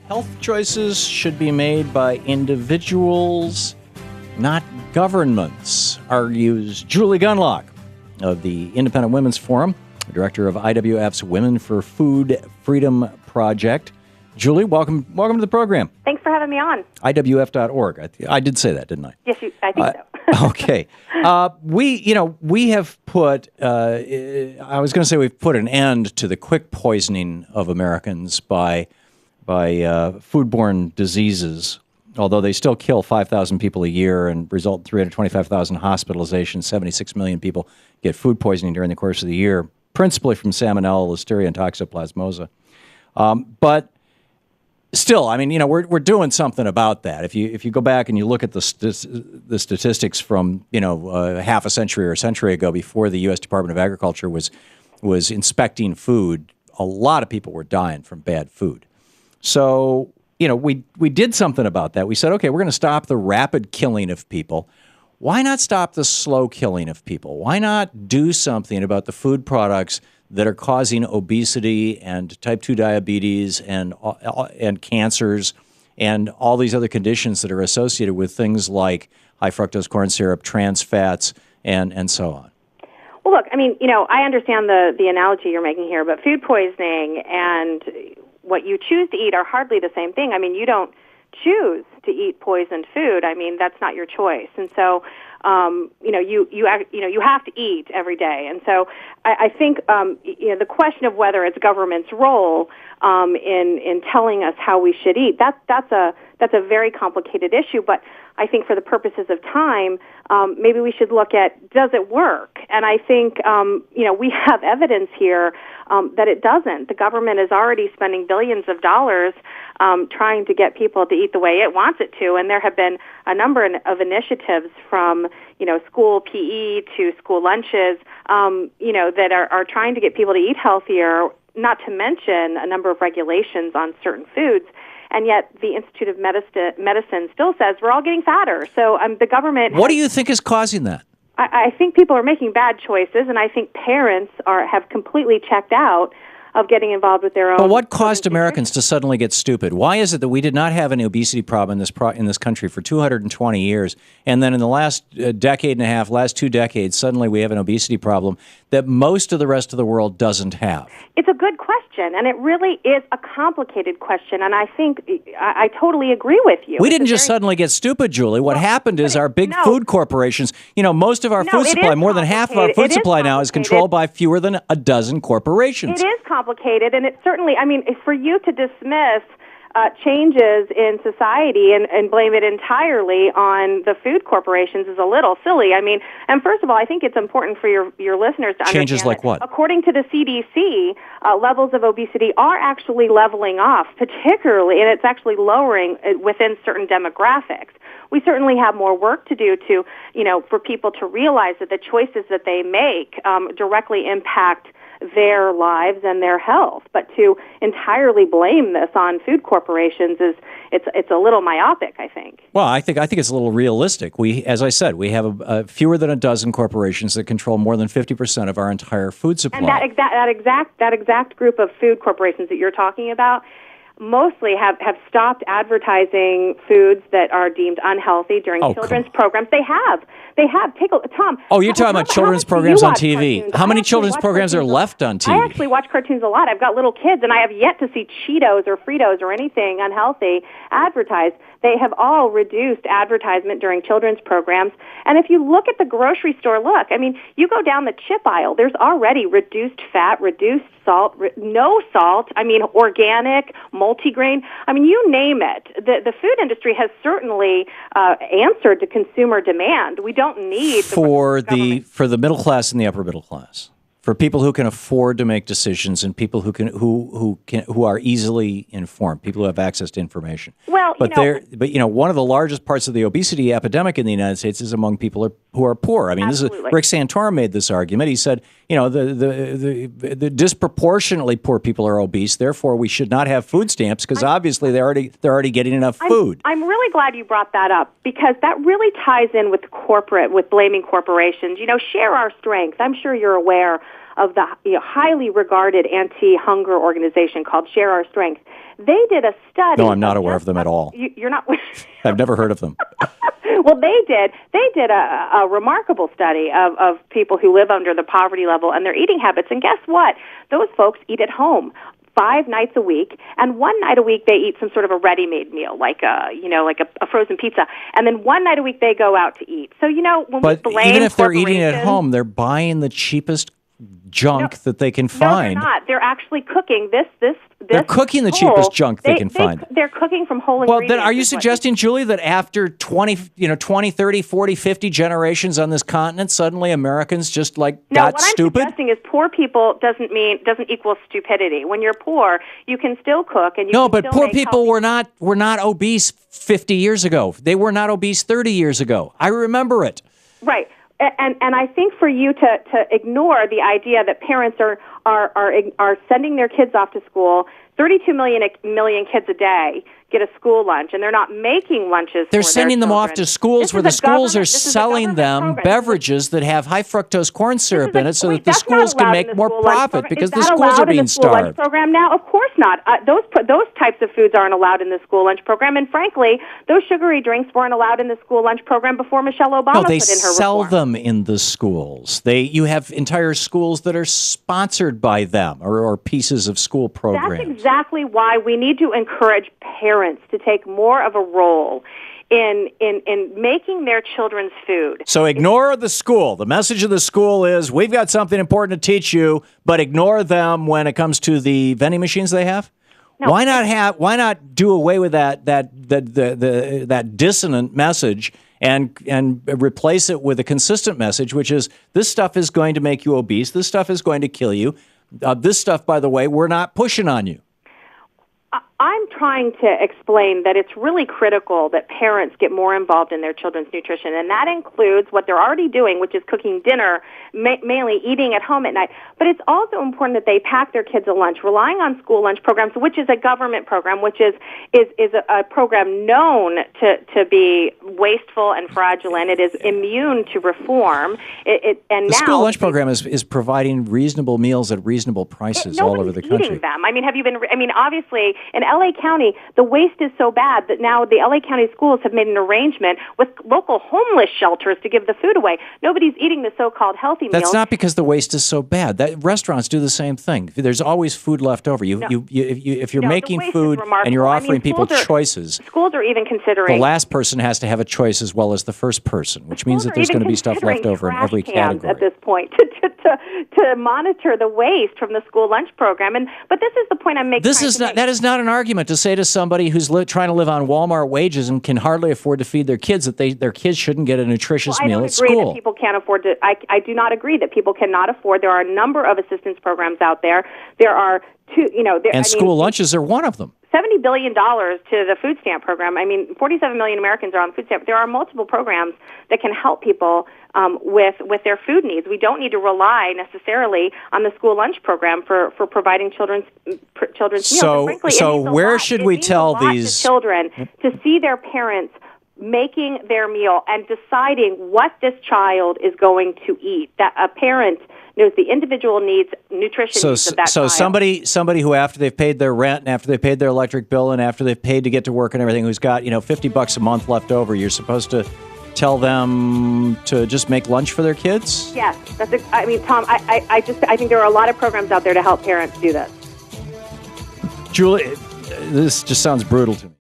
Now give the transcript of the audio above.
Health choices should be made by individuals, not governments, argues Julie Gunlock of the Independent Women's Forum, director of IWF's Women for Food Freedom Project. Julie, welcome to the program. Thanks for having me on. IWF.org. I did say that, didn't I? Yes, I think so. Okay. We have put, I was going to say we've put an end to the quick poisoning of Americans by foodborne diseases, although they still kill 5,000 people a year and result in 325,000 hospitalizations. 76 million people get food poisoning during the course of the year, principally from Salmonella, Listeria, and Toxoplasmosis. But still, I mean, we're doing something about that. If you go back and you look at the statistics from half a century or a century ago, before the U.S. Department of Agriculture was inspecting food, a lot of people were dying from bad food. So we did something about that. We said, okay, we're going to stop the rapid killing of people. Why not stop the slow killing of people? Why not do something about the food products that are causing obesity and type 2 diabetes and cancers and all these other conditions that are associated with things like high fructose corn syrup, trans fats, and so on? Well, look, I mean, I understand the analogy you're making here, but food poisoning and what you choose to eat are hardly the same thing. I mean, you don't choose to eat poisoned food. I mean, that's not your choice. And so, you have to eat every day. And so I think, the question of whether it's government's role in telling us how we should eat, that's a very complicated issue. But I think for the purposes of time, maybe we should look at, does it work? And I think, we have evidence here that it doesn't. The government is already spending billions of dollars trying to get people to eat the way it wants it to. And there have been a number of initiatives from, school PE to school lunches, that are trying to get people to eat healthier, not to mention a number of regulations on certain foods. And yet the Institute of Medicine still says we're all getting fatter. So the government... What do you think is causing that? I think people are making bad choices, and I think parents have completely checked out of getting involved with their own... But what caused Americans to suddenly get stupid? Why is it that we did not have an obesity problem in this country for 220 years, and then in the last decade and a half, last 2 decades, suddenly we have an obesity problem that most of the rest of the world doesn't have? It's a good question, and it really is a complicated question, and I think I totally agree with you. We didn't just suddenly get stupid, Julie. What happened is our big food corporations, most of our food supply, more than half of our food supply now is controlled by fewer than a dozen corporations. It is complicated, and it's certainly, for you to dismiss changes in society and blame it entirely on the food corporations is a little silly. And first of all, I think it's important for your listeners to understand changes like what? According to the CDC, levels of obesity are actually leveling off, particularly, and it's actually lowering within certain demographics. We certainly have more work to do to, for people to realize that the choices that they make directly impact their lives and their health. But to entirely blame this on food corporations it's a little myopic, I think. Well, I think it's a little realistic. As I said, we have fewer than a dozen corporations that control more than 50% of our entire food supply. And that exact group of food corporations that you're talking about mostly have stopped advertising foods that are deemed unhealthy during children's programs. They have. Take a Tom. Oh, you're talking about children's programs on TV. Cartoons? How many children's programs are left on TV? I actually watch cartoons a lot. I've got little kids, and I have yet to see Cheetos or Fritos or anything unhealthy advertised. They have all reduced advertisement during children's programs. And if you look at the grocery store, you go down the chip aisle, there's already reduced fat, reduced salt, no salt, organic, multigrain. You name it. The food industry has certainly answered to consumer demand. We don't need for the middle class and the upper middle class. For people who can afford to make decisions and people who are easily informed, people who have access to information. Well, one of the largest parts of the obesity epidemic in the United States is among people who are poor. Absolutely. Rick Santorum made this argument. He said, the disproportionately poor people are obese. Therefore, we should not have food stamps because obviously they're already getting enough food. I'm really glad you brought that up because that really ties in with blaming corporations. Share our strengths. I'm sure you're aware the highly regarded anti-hunger organization called Share Our Strength. They did a study. No, I'm not aware of them at all. You're not. I've never heard of them. Well, they did. They did a remarkable study of people who live under the poverty level and their eating habits. And guess what? Those folks eat at home 5 nights a week, and 1 night a week they eat some sort of a ready-made meal, like a frozen pizza. And then 1 night a week they go out to eat. So when but we blame even if they're eating at corporations- home, they're buying the cheapest junk that they can find. No, they're not. They're actually cooking this. They're cooking the cheapest junk they can find. They're cooking from whole Well, ingredients. then are you suggesting, Julie, that after 20, 30, 40, 50 generations on this continent, suddenly Americans just got stupid? No, what I'm suggesting is poor people doesn't equal stupidity. When you're poor, you can still cook and you No, can but still poor make people healthy- were not obese 50 years ago. They were not obese 30 years ago. I remember it. Right. And I think for you to ignore the idea that parents are sending their kids off to school, 32 million kids a day get a school lunch, and they're not making lunches. They're for sending their them off children. to schools This where is the a schools are government- this is a selling government them program. beverages that have high fructose corn syrup in it so that the That's not schools can allowed make in the more school lunch profit program. because Is the that schools allowed are in being the school lunch starved. program now? Of course not. Those types of foods aren't allowed in the school lunch program, and frankly, those sugary drinks weren't allowed in the school lunch program before Michelle Obama No, they put in her sell reform. them in the schools. You have entire schools that are sponsored by them or pieces of school programs. That's exactly why we need to encourage parents to take more of a role in making their children's food. So ignore the school. The message of the school is, we've got something important to teach you, but ignore them when it comes to the vending machines they have? No. Why not do away with that dissonant message and replace it with a consistent message, which is, this stuff is going to make you obese, this stuff is going to kill you, this stuff, by the way, we're not pushing on you. I'm trying to explain that it's really critical that parents get more involved in their children's nutrition, and that includes what they're already doing, which is cooking dinner, mainly eating at home at night. But it's also important that they pack their kids a lunch, relying on school lunch programs, which is a government program, which is a program known to be wasteful and fraudulent. It is immune to reform. The school lunch program is providing reasonable meals at reasonable prices all over the country. Nobody's eating them. Obviously, in L.A. County, the waste is so bad that now the L.A. County schools have made an arrangement with local homeless shelters to give the food away. Nobody's eating the so-called healthy meals. That's not because the waste is so bad. Restaurants do the same thing. There's always food left over. If you're making food and you're offering people choices, schools are even considering. The last person has to have a choice as well as the first person, which means that there's going to be stuff left over in every category at this point to monitor the waste from the school lunch program. But this is the point I'm making. That is not an argument to say to somebody who's trying to live on Walmart wages and can hardly afford to feed their kids that their kids shouldn't get a nutritious meal at school. I don't agree that people can't afford to. I do not agree that people cannot afford. There are a number of assistance programs out there. There are two. School lunches are one of them. $70 billion to the food stamp program. 47 million Americans are on food stamp. There are multiple programs that can help people with their food needs. We don't need to rely necessarily on the school lunch program for providing children's meals. So where should we tell these children to see their parents making their meal and deciding what this child is going to eat? That a parent knows the individual nutrition needs of that child. Somebody who, after they've paid their rent and after they've paid their electric bill and after they've paid to get to work and everything, who's got $50 a month left over, you're supposed to tell them to just make lunch for their kids? Yes, Tom, I think there are a lot of programs out there to help parents do this. Julie, this just sounds brutal to me.